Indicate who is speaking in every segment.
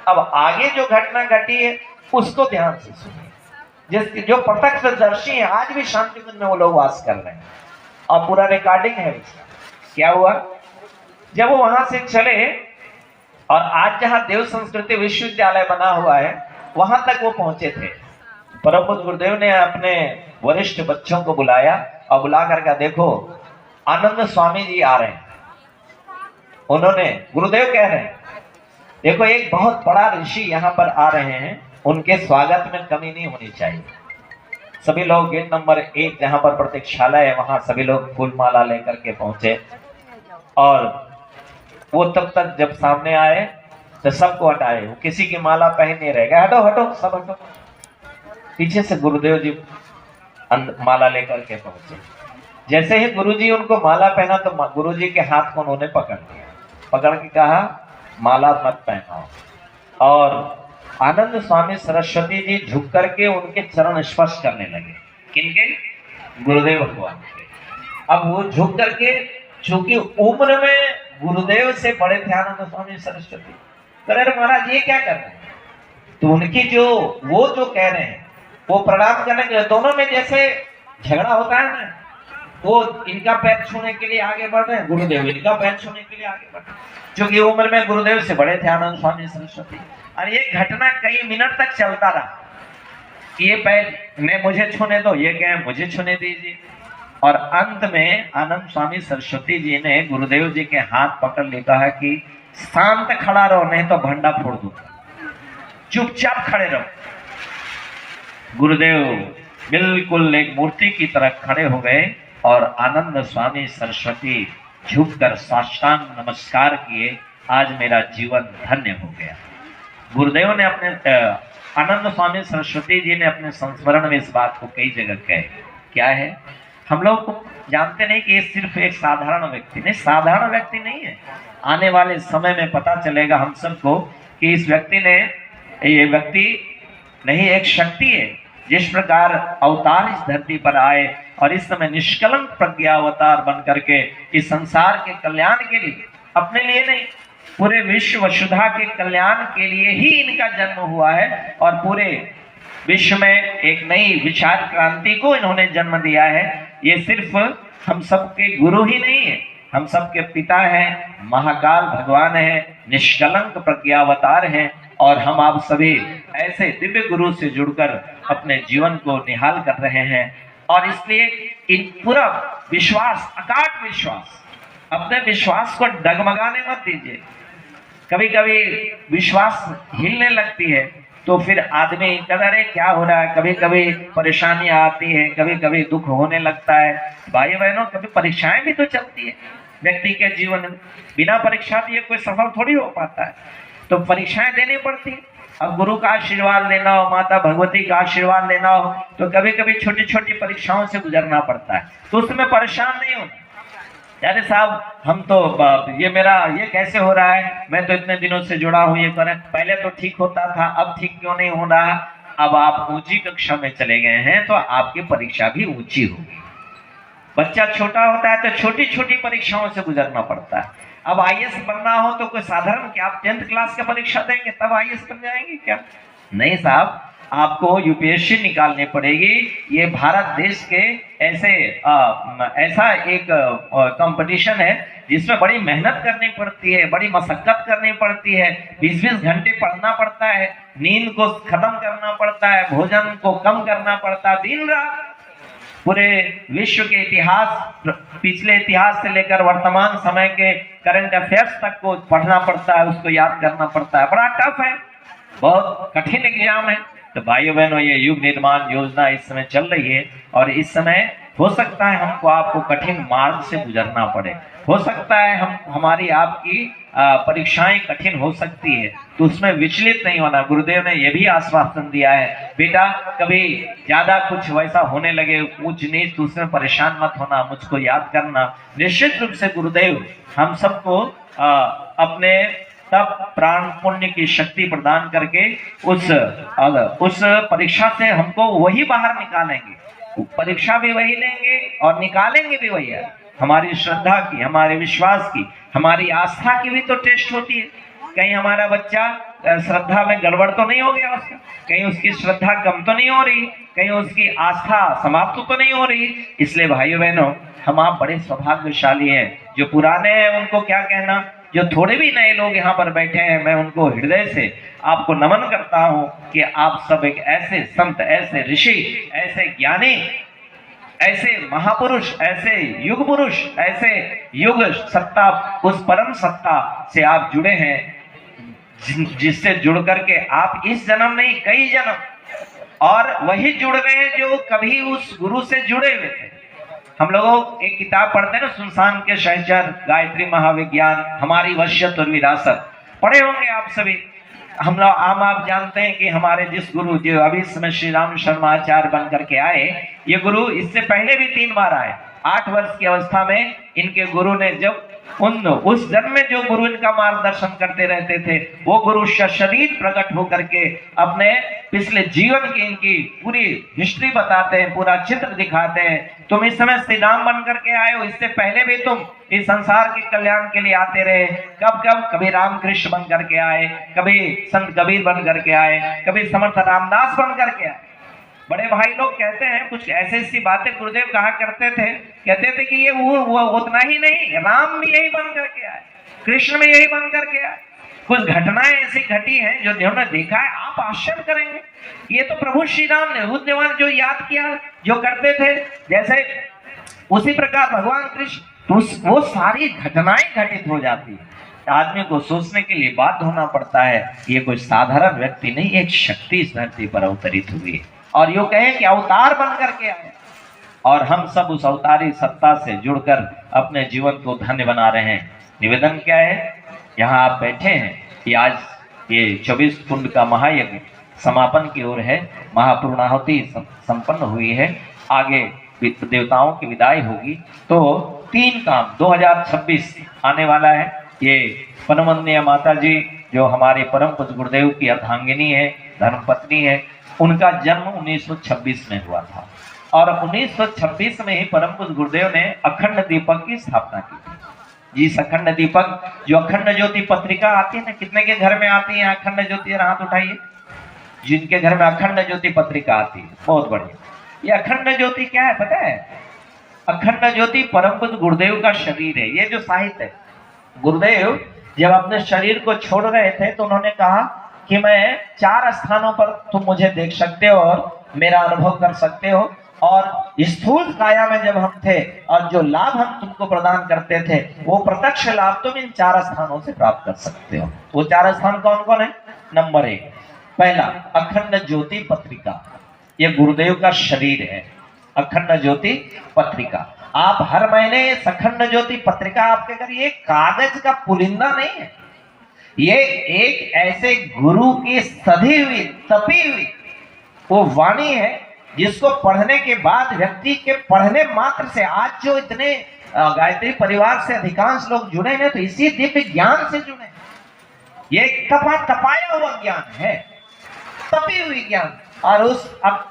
Speaker 1: अब आगे जो घटना घटी है उसको ध्यान से सुनिए। जो प्रत्यक्षदर्शी है आज भी शांतिवन में वो लोग वास कर रहे हैं और पूरा रिकॉर्डिंग है इसका। क्या हुआ, जब वो वहां से चले और आज जहां देव संस्कृति विश्वविद्यालय बना हुआ है वहां तक वो पहुंचे थे, परम पूज्य गुरुदेव ने अपने वरिष्ठ बच्चों को बुलाया और बुला करके देखो आनंद स्वामी जी आ रहे हैं। उन्होंने, गुरुदेव कह रहे हैं देखो एक बहुत बड़ा ऋषि यहाँ पर आ रहे हैं, उनके स्वागत में कमी नहीं होनी चाहिए। सभी लोग गेट नंबर 1 जहां पर प्रतीक्षालय है वहां सभी लोग फूल माला लेकर के पहुंचे और वो तब तक जब सामने आए तो सबको हटाए, वो किसी की माला पहन नहीं रहेगा, हटो हटो सब हटो। पीछे से गुरुदेव जी माला लेकर के पहुंचे। जैसे ही गुरुजी उनको माला पहना तो गुरुजी के हाथ को उन्होंने पकड़ लिया, पकड़ के कहा माला मत पहनाओ। और आनंद स्वामी सरस्वती जी झुक करके उनके चरण स्पर्श करने लगे। किनके? गुरुदेव भगवान के। अब वो झुक करके, चूंकि उम्र में गुरुदेव से बड़े थे आनंद स्वामी सरस्वती, अरे महाराज ये क्या कर रहे हैं? तो उनकी वो जो कह रहे हैं वो प्रणाम करने के दोनों में जैसे झगड़ा होता है ना, वो इनका पैर छूने के लिए आगे बढ़ रहे हैं, गुरुदेव इनका पैर छूने के लिए आगे बढ़ रहे हैं, क्योंकि उम्र में गुरुदेव से बड़े थे आनंद स्वामी सरस्वती। और ये घटना कई मिनट तक चलता रहा, ये पैर ने मुझे छूने दो, ये कहे मुझे छूने दीजिए। और अंत में आनंद स्वामी सरस्वती जी ने गुरुदेव जी के हाथ पकड़ ले कहा कि शांत खड़ा रहो नहीं तो भंडा फोड़ दूंगा, चुपचाप खड़े रहो। गुरुदेव बिल्कुल एक मूर्ति की तरह खड़े हो गए और आनंद स्वामी सरस्वती झुककर साष्टांग नमस्कार किए, आज मेरा जीवन धन्य हो गया। गुरुदेव ने अपने आनंद स्वामी सरस्वती जी ने अपने संस्मरण में इस बात को कई जगह कहे। क्या है? हम लोग को जानते नहीं कि ये सिर्फ एक साधारण व्यक्ति नहीं, साधारण व्यक्ति नहीं है। आने वाले समय में पता चलेगा हम सबको कि इस व्यक्ति ने, ये व्यक्ति नहीं एक शक्ति है। जिस प्रकार अवतार इस धरती पर आए और इस समय निष्कलंक प्रज्ञा अवतार बन करके इस संसार के कल्याण के लिए, अपने लिए नहीं पूरे विश्व वसुधा के कल्याण के लिए ही इनका जन्म हुआ है और पूरे विश्व में एक नई विचार क्रांति को इन्होंने जन्म दिया है। ये सिर्फ हम सबके गुरु ही नहीं है, हम सबके पिता हैं, महाकाल भगवान है, निष्कलंक प्रज्ञावतार हैं और हम आप सभी ऐसे दिव्य गुरु से जुड़कर अपने जीवन को निहाल कर रहे हैं। और इसलिए इन पूरा विश्वास, अकाट विश्वास, अपने विश्वास को डगमगाने मत दीजिए। कभी कभी विश्वास हिलने लगती है तो फिर आदमी कहता है क्या हो रहा है, कभी कभी परेशानियां आती है, कभी कभी दुख होने लगता है। भाई बहनों, कभी परीक्षाएं भी तो चलती है व्यक्ति के जीवन में, बिना परीक्षा दिए कोई सफल थोड़ी हो पाता है, तो परीक्षाएं देनी पड़ती है। अब गुरु का आशीर्वाद लेना हो, माता भगवती का आशीर्वाद लेना हो तो कभी कभी छोटी छोटी परीक्षाओं से गुजरना पड़ता है, तो उसमें परेशान नहीं होना। अरे साहब हम तो ये मेरा ये कैसे हो रहा है, मैं तो इतने दिनों से जुड़ा हूँ, ये करें, पहले तो ठीक होता था अब ठीक क्यों नहीं हो रहा। अब आप ऊंची कक्षा में चले गए हैं तो आपकी परीक्षा भी ऊंची होगी। बच्चा छोटा होता है तो छोटी छोटी परीक्षाओं से गुजरना पड़ता है। अब आईएएस बनना हो तो कोई साधारण, क्या आप 10th क्लास का परीक्षा देंगे तब आईएएस बन जाएंगे क्या? नहीं साहब, आपको यूपीएससी निकालनी पड़ेगी। ये भारत देश के ऐसा एक कंपटीशन है जिसमें बड़ी मेहनत करनी पड़ती है, बड़ी मशक्कत करनी पड़ती है, 20-20 घंटे पढ़ना पड़ता है, नींद को खत्म करना पड़ता है, भोजन को कम करना पड़ता है, दिन रात पूरे विश्व के इतिहास, पिछले इतिहास से लेकर वर्तमान समय के करंट अफेयर्स तक को पढ़ना पड़ता है, उसको याद करना पड़ता है। बड़ा टफ है, बहुत कठिन एग्जाम है। तो भाइयों बहनों, ये युग निर्माण योजना इस समय चल रही है और इस समय हो सकता है हमको आपको कठिन मार्ग से गुजरना पड़े, हो सकता है हमारी आपकी परीक्षाएं कठिन हो सकती है, तो उसमें विचलित नहीं होना। गुरुदेव ने यह भी आश्वासन दिया है, बेटा कभी ज्यादा कुछ वैसा होने लगे ऊंच नीच तो उसमें परेशान मत होना, मुझको याद करना। निश्चित रूप से गुरुदेव हम सबको अपने तब प्राण पुण्य की शक्ति प्रदान करके उस परीक्षा से हमको वही बाहर निकालेंगे, परीक्षा भी वही लेंगे और निकालेंगे भी वही है। हमारी श्रद्धा की, हमारे विश्वास की, हमारी आस्था की भी तो टेस्ट होती है। कहीं हमारा बच्चा श्रद्धा में गड़बड़ तो नहीं हो गया उसका, कहीं उसकी श्रद्धा कम तो नहीं हो रही, कहीं उसकी आस्था समाप्त तो नहीं हो रही। इसलिए भाइयों बहनों, हम आप बड़े सौभाग्यशाली हैं। जो पुराने हैं उनको क्या कहना, जो थोड़े भी नए लोग यहाँ पर बैठे हैं, मैं उनको हृदय से आपको नमन करता हूँ कि आप सब एक ऐसे संत, ऐसे ऋषि, ऐसे ज्ञानी, ऐसे महापुरुष, ऐसे युग पुरुष, ऐसे युग सत्ता, उस परम सत्ता से आप जुड़े हैं, जिससे जुड़ करके आप इस जन्म नहीं कई जन्म और वही जुड़ रहे हैं जो कभी उस गुरु से जुड़े हुए थे। हम लोग एक किताब पढ़ते हैं ना, सुनसान के सहचर, गायत्री महाविज्ञान, हमारी वश्यत और विरासत, पढ़े होंगे आप सभी। हम लोग आप जानते हैं कि हमारे जिस गुरु जो अभी समय श्री राम शर्मा आचार्य बन करके आए, ये गुरु इससे पहले भी 3 बार आए। 8 वर्ष की अवस्था में इनके गुरु ने जब उस जन्म में जो गुरु इनका मार्गदर्शन करते रहते थे, वो गुरु शरीर प्रकट होकर के अपने पिछले जीवन की इनकी पूरी हिस्ट्री बताते हैं, पूरा चित्र दिखाते हैं। तुम इस समय श्री राम बन करके आए हो, इससे पहले भी तुम इस संसार के कल्याण के लिए आते रहे। कभी रामकृष्ण बन करके आए, कभी संत कबीर बन करके आए, कभी समर्थ रामदास बन करके आए। बड़े भाई लोग कहते हैं कुछ ऐसी ऐसी बातें गुरुदेव कहा करते थे, कहते थे कि ये वो उतना ही नहीं, राम भी यही बन करके आए, कृष्ण भी यही बन करके आए। कुछ घटनाएं ऐसी घटी हैं जो जिन्होंने देखा है, आप आश्चर्य करेंगे। ये तो प्रभु श्री राम ने रुद्रदेवान जो याद किया, जो करते थे, जैसे उसी प्रकार भगवान कृष्ण, वो सारी घटनाएं घटित हो जाती है। आदमी को सोचने के लिए बाध्य होना पड़ता है, ये कोई साधारण व्यक्ति नहीं, एक शक्ति इस धरती पर अवतरित हुई है और यो कहे कि अवतार बन करके आए, और हम सब उस अवतारी सत्ता से जुड़कर अपने जीवन को धन्य बना रहे हैं। निवेदन क्या है, यहाँ आप बैठे हैं कि आज ये 24 कुंड का महायज्ञ समापन की ओर है, महापूर्णाहुति संपन्न हुई है, आगे देवताओं की विदाई होगी। तो 3 काम 2026 आने वाला है। ये परमवंदनीय माता जी जो हमारे परम पूज्य गुरुदेव की अर्धांगिनी है, धर्मपत्नी है, उनका जन्म 1926 में हुआ था और 1926 में ही परम पूज्य गुरुदेव ने अखंड दीपक की स्थापना की थी। जिस अखंड दीपक, जो अखंड ज्योति पत्रिका आती है ना, कितने के घर में आती है अखंड ज्योति, हाथ उठाइए जिनके घर में अखंड ज्योति पत्रिका आती है, बहुत बढ़िया। ये अखंड ज्योति क्या है पता है? अखंड ज्योति परम पूज्य गुरुदेव का शरीर है। ये जो साहित्य है, गुरुदेव जब अपने शरीर को छोड़ रहे थे तो उन्होंने कहा कि मैं 4 स्थानों पर तुम मुझे देख सकते हो और मेरा अनुभव कर सकते हो, और स्थूल काया में जब हम थे और जो लाभ हम तुमको प्रदान करते थे, वो प्रत्यक्ष लाभ तुम इन 4 स्थानों से प्राप्त कर सकते हो। वो 4 स्थान कौन कौन है? नंबर 1, पहला अखंड ज्योति पत्रिका, ये गुरुदेव का शरीर है। अखंड ज्योति पत्रिका, आप हर महीने अखंड ज्योति पत्रिका आपके घर, ये कागज का पुलिंदा नहीं है, ये एक ऐसे गुरु की सधी हुई, तपी हुई वो वाणी है, जिसको पढ़ने के बाद व्यक्ति के पढ़ने मात्र से, आज जो इतने गायत्री परिवार से अधिकांश लोग जुड़े हैं तो इसी दिव्य ज्ञान से जुड़े। ये तपाया हुआ ज्ञान है, तपी हुई ज्ञान, और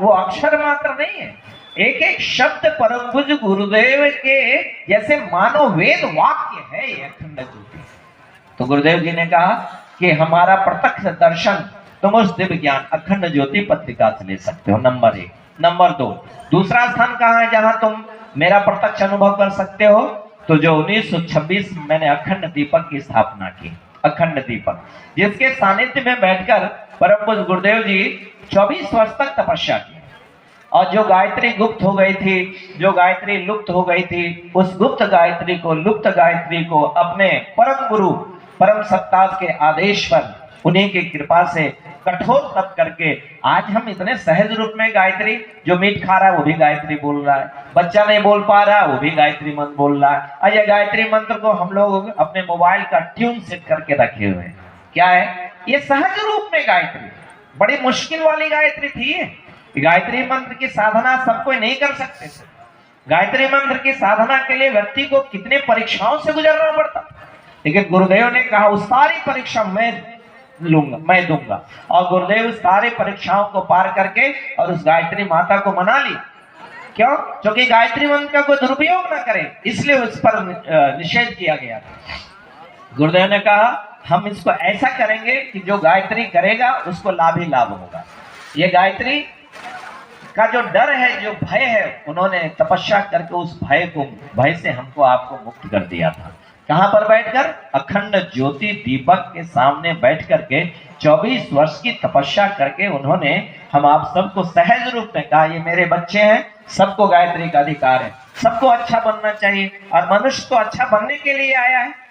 Speaker 1: वो अक्षर मात्र नहीं है, एक एक शब्द परम पूज्य गुरुदेव के जैसे मानो वेद वाक्य है ये अखंड ज्योति। तो गुरुदेव जी ने कहा कि हमारा प्रत्यक्ष दर्शन तुम उस दिव्य ज्ञान अखंड ज्योति पत्रिका से ले सकते हो, नंबर 1। नंबर 2, दूसरा स्थान कहाँ है जहां तुम मेरा प्रत्यक्ष अनुभव कर सकते हो? तो जो 1926 में मैंने अखंड दीपक की स्थापना की, अखंड दीपक, जिसके सानिध्य में बैठकर परम पूज्य गुरुदेव जी 24 वर्ष तक तपस्या की, और जो गायत्री गुप्त हो गई थी, जो गायत्री लुप्त हो गई थी, उस गुप्त गायत्री को, लुप्त गायत्री को अपने परम गुरु परम सत्ता के आदेश पर, उन्हीं की कृपा से कठोर तप करके आज हम इतने सहज रूप में गायत्री, जो मीट खा रहा है वो भी गायत्री बोल रहा है, बच्चा नहीं बोल पा रहा वो भी गायत्री मंत्र बोल रहा है। और ये गायत्री मंत्र को हम लोग अपने मोबाइल का ट्यून सेट करके रखे हुए हैं। क्या है ये? सहज रूप में गायत्री, बड़ी मुश्किल वाली गायत्री थी। गायत्री मंत्र की साधना सब कोई नहीं कर सकते थे। गायत्री मंत्र की साधना के लिए व्यक्ति को कितने परीक्षाओं से गुजरना पड़ता, लेकिन गुरुदेव ने कहा उस सारी परीक्षा मैं दूंगा, और गुरुदेव सारे परीक्षाओं को पार करके और उस गायत्री माता को मना ली। क्यों? क्योंकि गायत्री मंत्र का कोई दुरुपयोग ना करे, इसलिए उस पर निषेध किया गया। गुरुदेव ने कहा हम इसको ऐसा करेंगे कि जो गायत्री करेगा उसको लाभ ही लाभ होगा। ये गायत्री का जो डर है, जो भय है, उन्होंने तपस्या करके उस भय से हमको आपको मुक्त कर दिया था। कहां पर बैठकर? अखंड ज्योति दीपक के सामने बैठ करके 24 वर्ष की तपस्या करके उन्होंने हम आप सबको सहज रूप में कहा, ये मेरे बच्चे हैं, सबको गायत्री का अधिकार है, सबको अच्छा बनना चाहिए, और मनुष्य तो अच्छा बनने के लिए आया है।